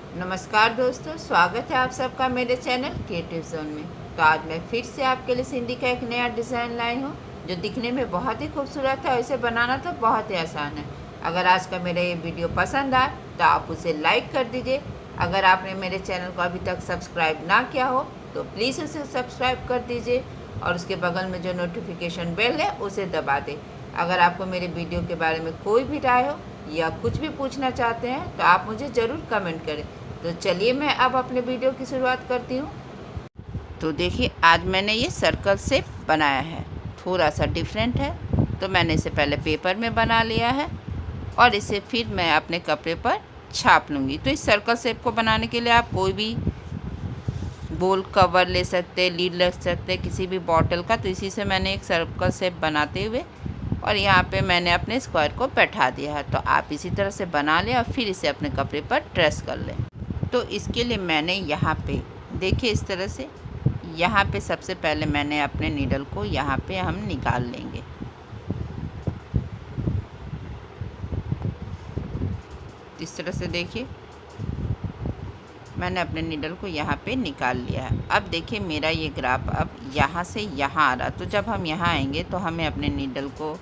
नमस्कार दोस्तों, स्वागत है आप सबका मेरे चैनल क्रिएटिव जोन में। तो आज मैं फिर से आपके लिए सिंधी का एक नया डिज़ाइन लाई हूँ जो दिखने में बहुत ही खूबसूरत है और इसे बनाना तो बहुत ही आसान है। अगर आज का मेरा ये वीडियो पसंद आए तो आप उसे लाइक कर दीजिए। अगर आपने मेरे चैनल को अभी तक सब्सक्राइब ना किया हो तो प्लीज़ उसे सब्सक्राइब कर दीजिए और उसके बगल में जो नोटिफिकेशन बेल है उसे दबा दें। अगर आपको मेरे वीडियो के बारे में कोई भी राय हो या कुछ भी पूछना चाहते हैं तो आप मुझे ज़रूर कमेंट करें। तो चलिए मैं अब अपने वीडियो की शुरुआत करती हूँ। तो देखिए, आज मैंने ये सर्कल शेप बनाया है, थोड़ा सा डिफरेंट है। तो मैंने इसे पहले पेपर में बना लिया है और इसे फिर मैं अपने कपड़े पर छाप लूँगी। तो इस सर्कल शेप को बनाने के लिए आप कोई भी बोल कवर ले सकते हैं, लीड ले सकते हैं, किसी भी बॉटल का। तो इसी से मैंने एक सर्कल शेप बनाते हुए और यहाँ पे मैंने अपने स्क्वायर को बैठा दिया है। तो आप इसी तरह से बना लें और फिर इसे अपने कपड़े पर ट्रेस कर लें। तो इसके लिए मैंने यहाँ पे देखिए इस तरह से, यहाँ पे सबसे पहले मैंने अपने नीडल को यहाँ पे हम निकाल लेंगे। इस तरह से देखिए मैंने अपने नीडल को यहाँ पे निकाल लिया है। अब देखिए मेरा ये ग्राफ अब यहाँ से यहाँ आ रहा। तो जब हम यहाँ आएंगे तो हमें अपने नीडल को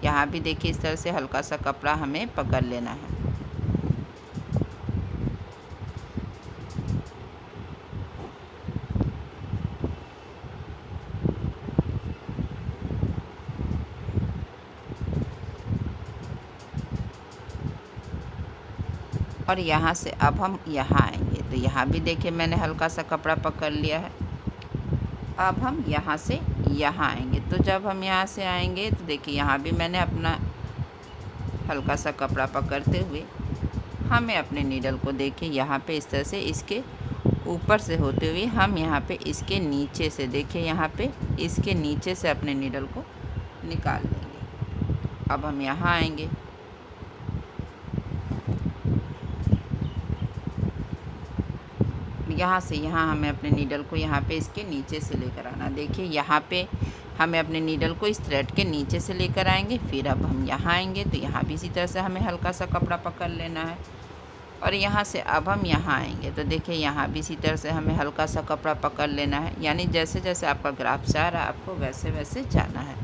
यहाँ भी देखिए इस तरह से हल्का सा कपड़ा हमें पकड़ लेना है। और यहाँ से अब हम यहाँ आएंगे तो यहाँ भी देखिए मैंने हल्का सा कपड़ा पकड़ लिया है। अब हम यहाँ से यहाँ आएंगे। तो जब हम यहाँ से आएंगे तो देखिए यहाँ भी मैंने अपना हल्का सा कपड़ा पकड़ते हुए हमें अपने नीडल को देखिए यहाँ पे इस तरह से इसके ऊपर से होते हुए हम यहाँ पे इसके नीचे से देखिए यहाँ पे इसके नीचे से अपने नीडल को निकाल लेंगे। अब हम यहाँ आएंगे, यहाँ से यहाँ हमें अपने नीडल को यहाँ पे इसके नीचे से लेकर आना। देखिए यहाँ पे हमें अपने नीडल को इस थ्रेड के नीचे से लेकर आएंगे। फिर अब हम यहाँ आएंगे तो यहाँ भी इसी तरह से हमें हल्का सा कपड़ा पकड़ लेना है और यहाँ से अब हम यहाँ आएंगे तो देखिए यहाँ भी इसी तरह से हमें हल्का सा कपड़ा पकड़ लेना है। यानी जैसे जैसे आपका ग्राफ जा रहा है आपको वैसे वैसे जाना है।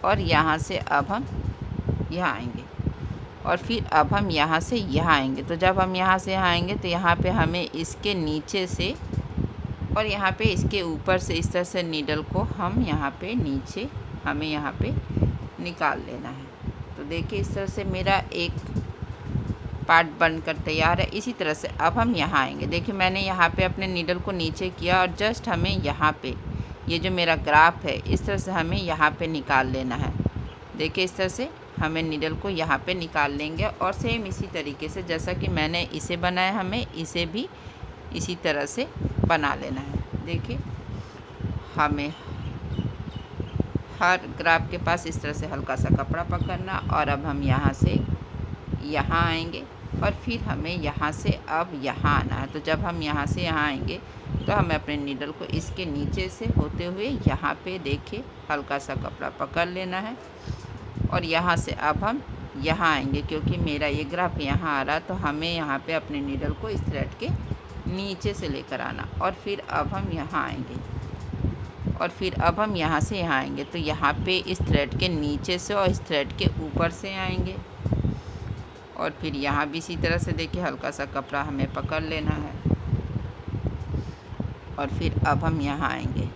और यहाँ से अब हम यहाँ आएंगे और फिर अब हम यहाँ से यहाँ आएंगे। तो जब हम यहाँ से यहाँ आएंगे तो यहाँ पे हमें इसके नीचे से और यहाँ पे इसके ऊपर से इस तरह से नीडल को हम यहाँ पे नीचे हमें यहाँ पे निकाल लेना है। तो देखिए इस तरह से मेरा एक पार्ट बनकर तैयार है। इसी तरह से अब हम यहाँ आएंगे। देखिए मैंने यहाँ पे अपने नीडल को नीचे किया और जस्ट हमें यहाँ पे ये जो मेरा ग्राफ है इस तरह से हमें यहाँ पे निकाल लेना है। देखिए इस तरह से हमें नीडल को यहाँ पे निकाल लेंगे और सेम इसी तरीके से जैसा कि मैंने इसे बनाया हमें इसे भी इसी तरह से बना लेना है। देखिए हमें हर ग्राफ के पास इस तरह से हल्का सा कपड़ा पकड़ना और अब हम यहाँ से यहाँ आएंगे और फिर हमें यहाँ से अब यहाँ आना है। तो जब हम यहाँ से यहाँ आएंगे तो हमें अपने नीडल को इसके नीचे से होते हुए यहाँ पे देखिए हल्का सा कपड़ा पकड़ लेना है और यहाँ से अब हम यहाँ आएंगे। क्योंकि मेरा ये ग्राफ यहाँ आ रहा तो हमें यहाँ पे अपने नीडल को इस थ्रेड के नीचे से लेकर आना और फिर अब हम यहाँ आएंगे और फिर अब हम यहाँ से यहाँ आएंगे। तो यहाँ पे इस थ्रेड के नीचे से और इस थ्रेड के ऊपर से आएंगे और फिर यहाँ भी इसी तरह से देखिए हल्का सा कपड़ा हमें पकड़ लेना है और फिर अब हम यहाँ आएंगे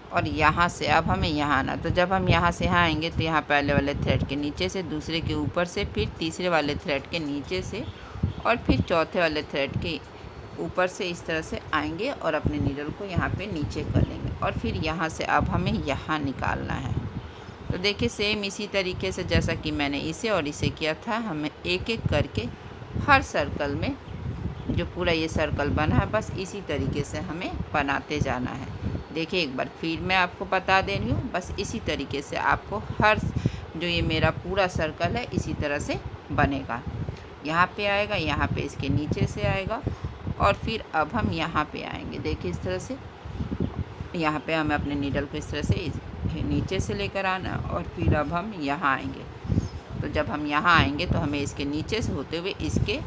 और यहाँ से अब हमें यहाँ आना। तो जब हम यहाँ से यहाँ आएंगे तो यहाँ पहले वाले थ्रेड के नीचे से, दूसरे के ऊपर से, फिर तीसरे वाले थ्रेड के नीचे से और फिर चौथे वाले थ्रेड के ऊपर से इस तरह से आएंगे और अपने नीडल को यहाँ पे नीचे कर लेंगे और फिर यहाँ से अब हमें यहाँ निकालना है। तो देखिए सेम इसी तरीके से जैसा कि मैंने इसे और इसे किया था हमें एक एक करके हर सर्कल में जो पूरा ये सर्कल बना है बस इसी तरीके से हमें बनाते जाना है। देखिए एक बार फिर मैं आपको बता दे रही हूँ, बस इसी तरीके से आपको हर जो ये मेरा पूरा सर्कल है इसी तरह से बनेगा। यहाँ पे आएगा, यहाँ पे इसके नीचे से आएगा और फिर अब हम यहाँ पे आएंगे। देखिए इस तरह से यहाँ पे हमें अपने नीडल को इस तरह से नीचे से लेकर आना और फिर अब हम यहाँ आएंगे। तो जब हम यहाँ आएंगे तो हमें इसके नीचे से होते हुए इसके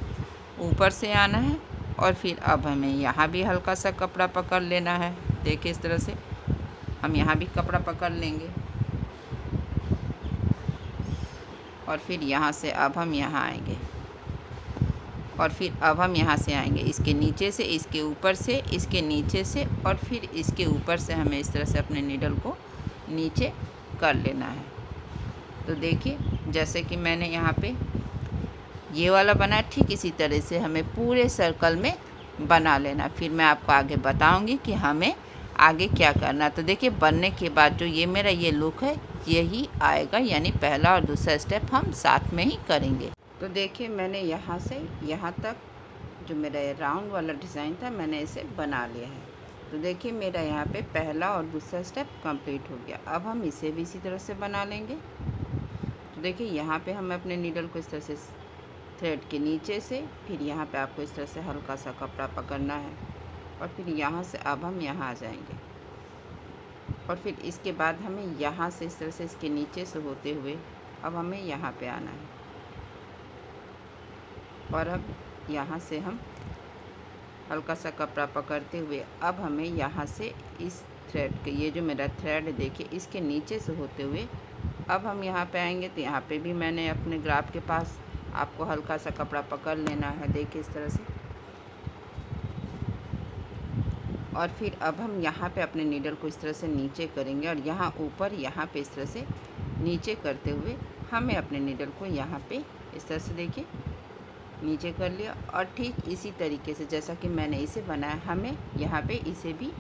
ऊपर से आना है और फिर अब हमें यहाँ भी हल्का सा कपड़ा पकड़ लेना है। देखिए इस तरह से हम यहाँ भी कपड़ा पकड़ लेंगे और फिर यहाँ से अब हम यहाँ आएंगे और फिर अब हम यहाँ से आएंगे इसके नीचे से, इसके ऊपर से, इसके नीचे से और फिर इसके ऊपर से हमें इस तरह से अपने नीडल को नीचे कर लेना है। तो देखिए जैसे कि मैंने यहाँ पे ये वाला बनाया, ठीक इसी तरह से हमें पूरे सर्कल में बना लेना। फिर मैं आपको आगे बताऊंगी कि हमें आगे क्या करना। तो देखिए बनने के बाद जो ये मेरा ये लुक है यही आएगा, यानी पहला और दूसरा स्टेप हम साथ में ही करेंगे। तो देखिए मैंने यहाँ से यहाँ तक जो मेरा ये राउंड वाला डिज़ाइन था मैंने इसे बना लिया है। तो देखिए मेरा यहाँ पे पहला और दूसरा स्टेप कंप्लीट हो गया। अब हम इसे भी इसी तरह से बना लेंगे। तो देखिए यहाँ पे हमें अपने नीडल को इस तरह से थ्रेड के नीचे से, फिर यहाँ पे आपको इस तरह से हल्का सा कपड़ा पकड़ना है और फिर यहाँ से अब हम यहाँ आ जाएंगे और फिर इसके बाद हमें यहाँ से इस तरह से इसके नीचे से होते हुए अब हमें यहाँ पे आना है और अब यहाँ से हम हल्का सा कपड़ा पकड़ते हुए अब हमें यहाँ से इस थ्रेड के, ये जो मेरा थ्रेड है देखिए इसके नीचे से होते हुए अब हम यहाँ पे आएंगे। तो यहाँ पे भी मैंने अपने ग्राफ के पास आपको हल्का सा कपड़ा पकड़ लेना है, देखिए इस तरह से। और फिर अब हम यहाँ पे अपने नीडल को इस तरह से नीचे करेंगे और यहाँ ऊपर यहाँ पे इस तरह से नीचे करते हुए हमें अपने नीडल को यहाँ पे इस तरह से देखिए नीचे कर लिया। और ठीक इसी तरीके से जैसा कि मैंने इसे बनाया हमें यहाँ पे इसे भी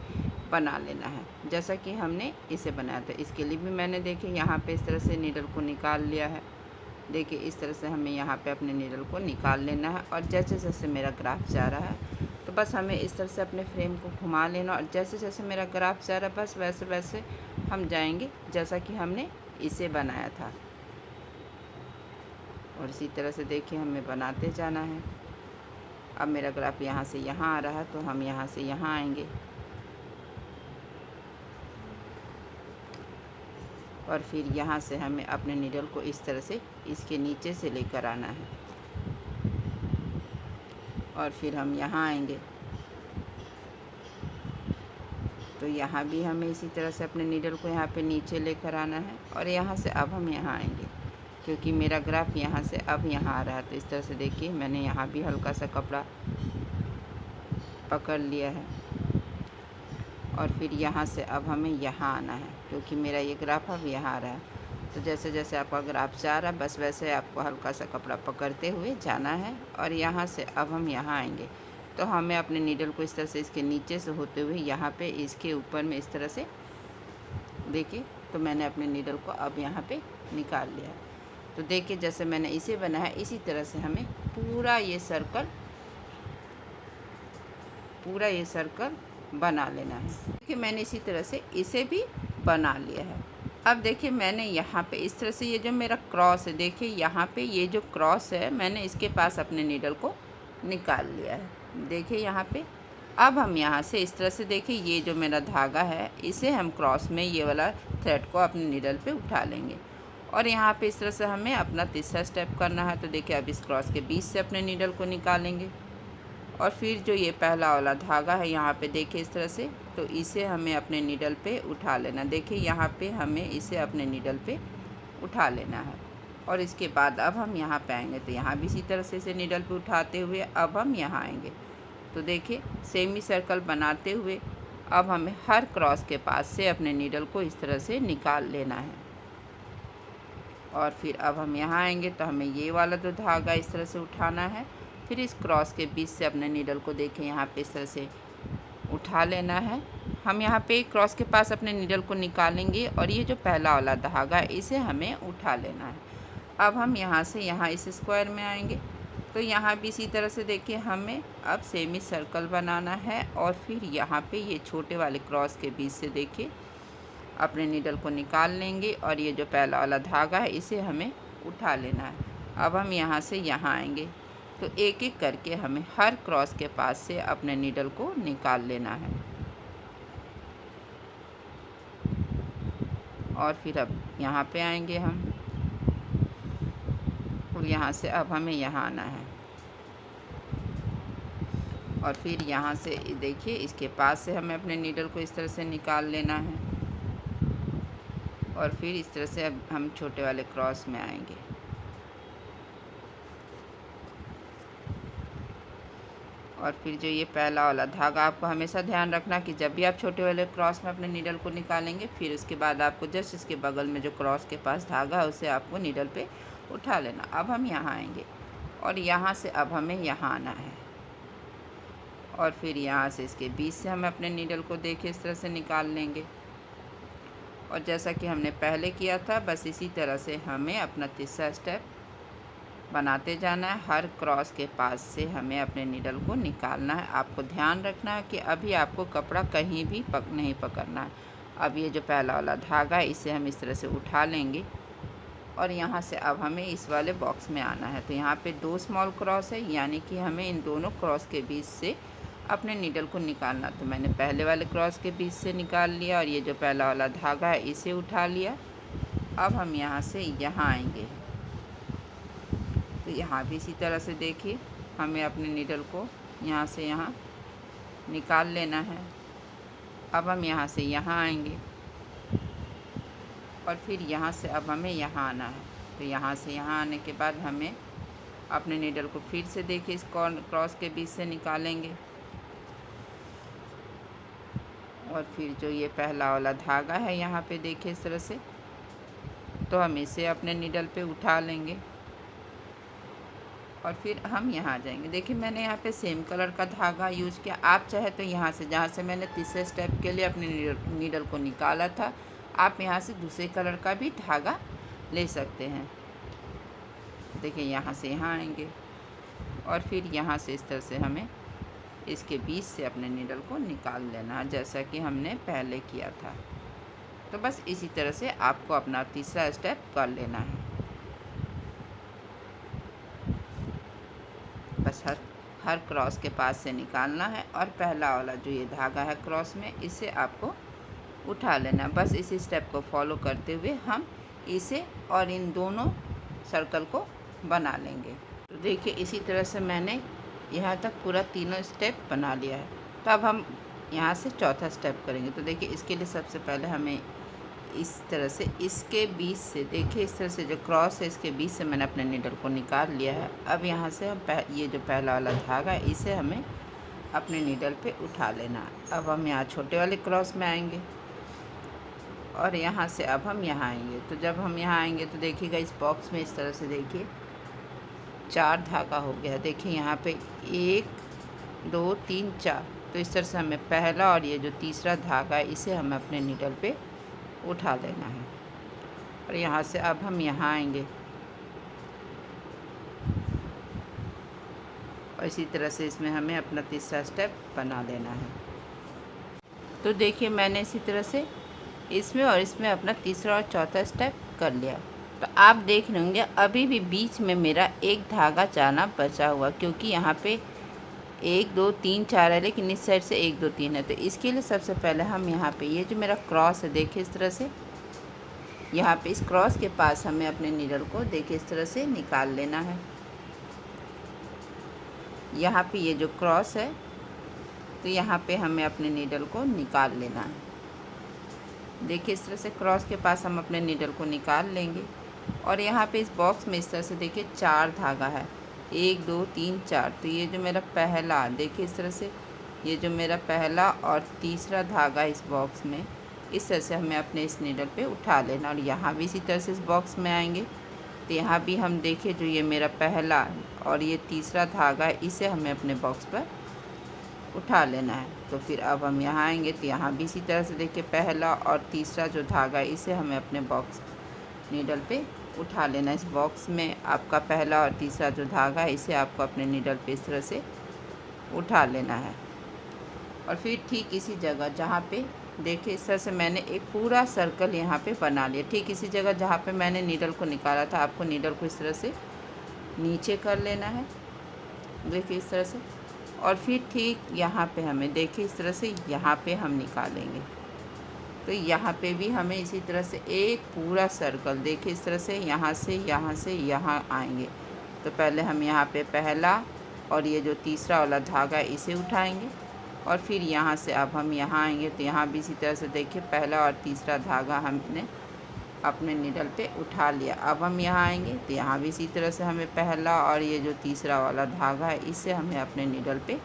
बना लेना है जैसा कि हमने इसे बनाया था। इसके लिए भी मैंने देखिए यहाँ पे इस तरह से नीडल को निकाल लिया है। देखिए इस तरह से हमें यहाँ पे अपने नीडल को निकाल लेना है और जैसे जैसे मेरा ग्राफ जा रहा है तो बस हमें इस तरह से अपने फ्रेम को घुमा लेना और जैसे जैसे मेरा ग्राफ जा रहा है बस वैसे वैसे हम जाएंगे जैसा कि हमने इसे बनाया था। और इसी तरह से देखिए हमें बनाते जाना है। अब मेरा ग्राफ यहाँ से यहाँ आ रहा है तो हम यहाँ से यहाँ आएंगे और फिर यहाँ से हमें अपने नीडल को इस तरह से इसके नीचे से लेकर आना है और फिर हम यहाँ आएंगे। तो यहाँ भी हमें इसी तरह से अपने नीडल को यहाँ पे नीचे लेकर आना है और यहाँ से अब हम यहाँ आएंगे क्योंकि मेरा ग्राफ यहाँ से अब यहाँ आ रहा है। तो इस तरह से देखिए मैंने यहाँ भी हल्का सा कपड़ा पकड़ लिया है और फिर यहाँ से अब हमें यहाँ आना है क्योंकि मेरा ये ग्राफ अब यहाँ आ रहा है। तो जैसे जैसे आपका ग्राफ जा रहा है बस वैसे आपको हल्का सा कपड़ा पकड़ते हुए जाना है और यहाँ से अब हम यहाँ आएंगे। तो हमें अपने नीडल को इस तरह से इसके नीचे से होते हुए यहाँ पे इसके ऊपर में इस तरह से देखिए, तो मैंने अपने नीडल को अब यहाँ पे निकाल लिया है। तो देखिए जैसे मैंने इसे बनाया इसी तरह से हमें पूरा ये सर्कल बना लेना है। देखिए मैंने इसी तरह से इसे भी बना लिया है। अब देखिए मैंने यहाँ पे इस तरह से ये जो मेरा क्रॉस है, देखिए यहाँ पे ये जो क्रॉस है मैंने इसके पास अपने नीडल को निकाल लिया है। देखिए यहाँ पे अब हम यहाँ से इस तरह से देखिए ये जो मेरा धागा है इसे हम क्रॉस में ये वाला थ्रेड को अपने नीडल पे उठा लेंगे और यहाँ पे इस तरह से हमें अपना तीसरा स्टेप करना है। तो देखिए अब इस क्रॉस के बीच से अपने नीडल को निकालेंगे और फिर जो ये पहला वाला धागा है यहाँ पे देखिए इस तरह से, तो इसे हमें अपने नीडल पे उठा लेना। देखिए यहाँ पे हमें इसे अपने नीडल पे उठा लेना है और इसके बाद अब हम यहाँ पे आएंगे। तो यहाँ भी इसी तरह से इसे नीडल पे उठाते हुए अब हम यहाँ आएंगे। तो देखिए सेमी सर्कल बनाते हुए अब हमें हर क्रॉस के पास से अपने नीडल को इस तरह से निकाल लेना है और फिर अब हम यहाँ आएंगे तो हमें ये वाला जो धागा इस तरह से उठाना है। फिर इस क्रॉस के बीच से अपने नीडल को देखें यहाँ पे इस तरह से उठा लेना है। हम यहाँ पे क्रॉस के पास अपने नीडल को निकालेंगे और ये जो पहला वाला धागा है इसे हमें उठा लेना है। अब हम यहाँ से यहाँ इस स्क्वायर में आएंगे। तो यहाँ भी इसी तरह से देखिए हमें अब सेमी सर्कल बनाना है और फिर यहाँ पे ये छोटे वाले क्रॉस के बीच से देखिए अपने नीडल को निकाल लेंगे और ये जो पहला वाला धागा है इसे हमें उठा लेना है। अब हम यहाँ से यहाँ आएंगे तो एक एक करके हमें हर क्रॉस के पास से अपने नीडल को निकाल लेना है और फिर अब यहाँ पे आएंगे हम और यहाँ से अब हमें यहाँ आना है और फिर यहाँ से देखिए इसके पास से हमें अपने नीडल को इस तरह से निकाल लेना है और फिर इस तरह से अब हम छोटे वाले क्रॉस में आएंगे। और फिर जो ये पहला वाला धागा, आपको हमेशा ध्यान रखना कि जब भी आप छोटे वाले क्रॉस में अपने नीडल को निकालेंगे, फिर उसके बाद आपको जस्ट इसके बगल में जो क्रॉस के पास धागा है उसे आपको नीडल पे उठा लेना। अब हम यहाँ आएंगे और यहाँ से अब हमें यहाँ आना है और फिर यहाँ से इसके बीच से हम अपने नीडल को देखिए इस तरह से निकाल लेंगे। और जैसा कि हमने पहले किया था, बस इसी तरह से हमें अपना तीसरा स्टेप बनाते जाना है। हर क्रॉस के पास से हमें अपने नीडल को निकालना है। आपको ध्यान रखना है कि अभी आपको कपड़ा कहीं भी नहीं पकड़ना है। अब ये जो पहला वाला धागा है इसे हम इस तरह से उठा लेंगे और यहाँ से अब हमें इस वाले बॉक्स में आना है। तो यहाँ पे 2 स्मॉल क्रॉस है, यानी कि हमें इन दोनों क्रॉस के बीच से अपने नीडल को निकालना। तो मैंने पहले वाले क्रॉस के बीच से निकाल लिया और ये जो पहला वाला धागा है इसे उठा लिया। अब हम यहाँ से यहाँ आएंगे, तो यहाँ भी इसी तरह से देखिए हमें अपने नीडल को यहाँ से यहाँ निकाल लेना है। अब हम यहाँ से यहाँ आएंगे और फिर यहाँ से अब हमें यहाँ आना है। तो यहाँ से यहाँ आने के बाद हमें अपने नीडल को फिर से देखिए इस क्रॉस के बीच से निकालेंगे और फिर जो ये पहला वाला धागा है यहाँ पे देखिए इस तरह से, तो हम इसे अपने नीडल पे उठा लेंगे और फिर हम यहाँ आ जाएंगे। देखिए मैंने यहाँ पे सेम कलर का धागा यूज़ किया। आप चाहे तो यहाँ से, जहाँ से मैंने तीसरे स्टेप के लिए अपने नीडल को निकाला था, आप यहाँ से दूसरे कलर का भी धागा ले सकते हैं। देखिए यहाँ से यहाँ आएंगे और फिर यहाँ से इस तरह से हमें इसके बीच से अपने नीडल को निकाल लेना है, जैसा कि हमने पहले किया था। तो बस इसी तरह से आपको अपना तीसरा स्टेप कर लेना है। बस हर क्रॉस के पास से निकालना है और पहला वाला जो ये धागा है क्रॉस में, इसे आपको उठा लेना। बस इसी स्टेप को फॉलो करते हुए हम इसे और इन दोनों सर्कल को बना लेंगे। तो देखिए इसी तरह से मैंने यहाँ तक पूरा तीनों स्टेप बना लिया है। तो अब हम यहाँ से चौथा स्टेप करेंगे। तो देखिए इसके लिए सबसे पहले हमें इस तरह से इसके बीच से, देखिए इस तरह से जो क्रॉस है इसके बीच से मैंने अपने नीडल को निकाल लिया है। अब यहाँ से हम ये जो पहला वाला धागा है इसे हमें अपने नीडल पे उठा लेना है। अब हम यहाँ छोटे वाले क्रॉस में आएंगे और यहाँ से अब हम यहाँ आएंगे। तो जब हम यहाँ आएंगे तो देखिएगा इस बॉक्स में इस तरह से देखिए 4 धागा हो गया। देखिए यहाँ पे 1 2 3 4। तो इस तरह से हमें पहला और ये जो तीसरा धागा है इसे हमें अपने नीडल पे उठा लेना है और यहाँ से अब हम यहाँ आएंगे और इसी तरह से इसमें हमें अपना तीसरा स्टेप बना लेना है। तो देखिए मैंने इसी तरह से इसमें और इसमें अपना तीसरा और चौथा स्टेप कर लिया। तो आप देख रहे होंगे अभी भी बीच में मेरा एक धागा जाना बचा हुआ, क्योंकि यहाँ पे 1 2 3 4 है, लेकिन इस साइड से 1 2 3 है। तो इसके लिए सबसे पहले हम यहाँ पे ये जो मेरा क्रॉस है देखिए इस तरह से, यहाँ पे इस क्रॉस के पास हमें अपने नीडल को देखिए इस तरह से निकाल लेना है। यहाँ पे ये जो क्रॉस है तो यहाँ पे हमें अपने नीडल को निकाल लेना है। देखिए इस तरह से क्रॉस के पास हम अपने नीडल को निकाल लेंगे और यहाँ पे इस बॉक्स में इस तरह से देखिए 4 धागा है, 1 2 3 4। तो ये जो मेरा पहला, देखिए इस तरह से ये जो मेरा पहला और तीसरा धागा इस बॉक्स में, इस तरह से हमें अपने इस नीडल पे उठा लेना। और यहाँ भी इसी तरह से इस बॉक्स में आएंगे तो यहाँ भी हम देखिए जो ये मेरा पहला और ये तीसरा धागा है इसे हमें अपने बॉक्स पर उठा लेना है। तो फिर अब हम यहाँ आएंगे तो यहाँ भी इसी तरह से देखिए पहला और तीसरा जो धागा है इसे हमें अपने बॉक्स नीडल पे उठा लेना। इस बॉक्स में आपका पहला और तीसरा जो धागा है इसे आपको अपने नीडल पे इस तरह से उठा लेना है। और फिर ठीक इसी जगह जहाँ पे देखिए इस तरह से मैंने एक पूरा सर्कल यहाँ पे बना लिया। ठीक इसी जगह जहाँ पे मैंने नीडल को निकाला था, आपको नीडल को इस तरह से नीचे कर लेना है, देखिए इस तरह से। और फिर ठीक यहाँ पे हमें देखिए इस तरह से यहाँ पे हम निकालेंगे। तो यहाँ पे भी हमें इसी तरह से एक पूरा सर्कल देखिए इस तरह से यहाँ से यहाँ आएंगे। तो पहले हम यहाँ पे पहला और ये जो तीसरा वाला धागा है इसे उठाएंगे और फिर यहाँ से अब हम यहाँ आएंगे तो यहाँ भी इसी तरह से देखिए पहला और तीसरा धागा हमने अपने नीडल पे उठा लिया। अब हम यहाँ आएंगे तो यहाँ भी इसी तरह से हमें पहला और ये जो तीसरा वाला धागा है इसे हमें अपने नीडल पे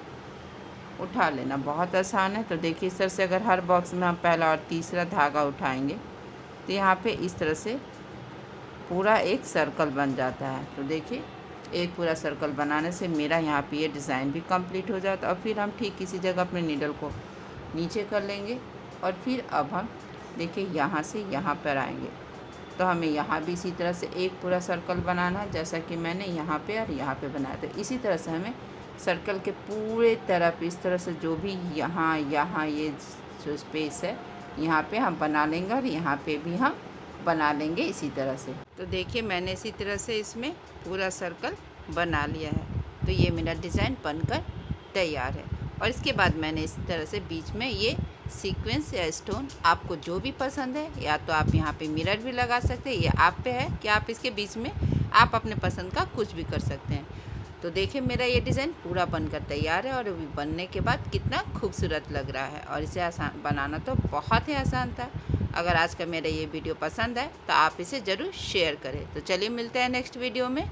उठा लेना। बहुत आसान है। तो देखिए इस तरह से अगर हर बॉक्स में हम पहला और तीसरा धागा उठाएंगे तो यहाँ पे इस तरह से पूरा एक सर्कल बन जाता है। तो देखिए एक पूरा सर्कल बनाने से मेरा यहाँ पे ये डिज़ाइन भी कंप्लीट हो जाता है। और फिर हम ठीक किसी जगह अपने नीडल को नीचे कर लेंगे और फिर अब हम देखिए यहाँ से यहाँ पर आएंगे तो हमें यहाँ भी इसी तरह से एक पूरा सर्कल बनाना है, जैसा कि मैंने यहाँ पे और यहाँ पे बनाया। तो इसी तरह से हमें सर्कल के पूरे तरफ इस तरह से जो भी यहाँ ये जो स्पेस है यहाँ पे हम बना लेंगे और यहाँ पे भी हम बना लेंगे इसी तरह से। तो देखिए मैंने इसी तरह से इसमें पूरा सर्कल बना लिया है। तो ये मेरा डिज़ाइन बनकर तैयार है। और इसके बाद मैंने इस तरह से बीच में ये सीक्वेंस या स्टोन आपको जो भी पसंद है, या तो आप यहाँ पे मिरर भी लगा सकते हैं, ये आप पे है कि आप इसके बीच में आप अपने पसंद का कुछ भी कर सकते हैं। तो देखिए मेरा ये डिज़ाइन पूरा बनकर तैयार है और अभी बनने के बाद कितना खूबसूरत लग रहा है। और इसे आसान बनाना तो बहुत ही आसान था। अगर आज का मेरा ये वीडियो पसंद है तो आप इसे ज़रूर शेयर करें। तो चलिए मिलते हैं नेक्स्ट वीडियो में।